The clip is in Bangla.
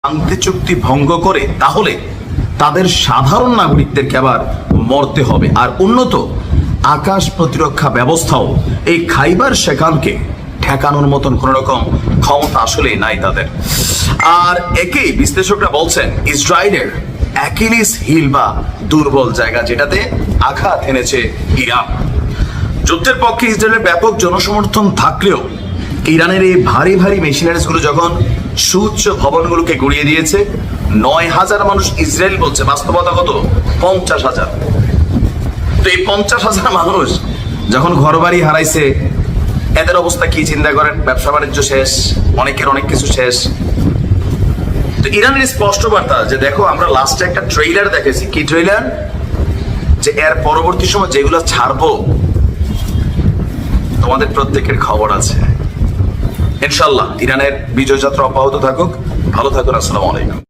শান্তি চুক্তি ভঙ্গ করে তাহলে তাদের সাধারণ নাগরিকদেরকে আবার মরতে হবে। আর উন্নত আকাশ প্রতিরক্ষা ব্যবস্থাও এই খাইবার শেখানকে ঠেকানোর মতন কোন রকম ক্ষমতা আসলে নাই তাদের। আর একেই বিশ্লেষকরা বলছেন ইসরায়েলের অ্যাকিলিস হিল বা দুর্বল জায়গা, যেটাতে আঘাত এনেছে ইরান। যুদ্ধের পক্ষে ইসরায়েলের ব্যাপক জনসমর্থন থাকলেও ইরানের এই ভারী ভারী মেশিনারিজ গুলো যখন সুউচ্চ ভবনগুলোকে গুড়িয়ে দিয়েছে, 9,000 মানুষ ইসরায়েল বলছে, বাস্তবতা কত 50,000। তো এই 50,000 মানুষ যখন ঘরবাড়ি হারাইছে, এদের অবস্থা কি চিন্তা করেন? ব্যবসা বাণিজ্য শেষ, অনেকের অনেক কিছু শেষ। তো ইরানের স্পষ্ট বার্তা যে দেখো, আমরা লাস্টে একটা ট্রেইলার দেখেছি। কি ট্রেইলার? যে এর পরবর্তী সময় যেগুলো ছাড়বো তোমাদের প্রত্যেকের খবর আছে। ইনশাআল্লাহ ইরানের বিজয় যাত্রা অব্যাহত থাকুক। ভালো থাকুন। আসসালামু আলাইকুম।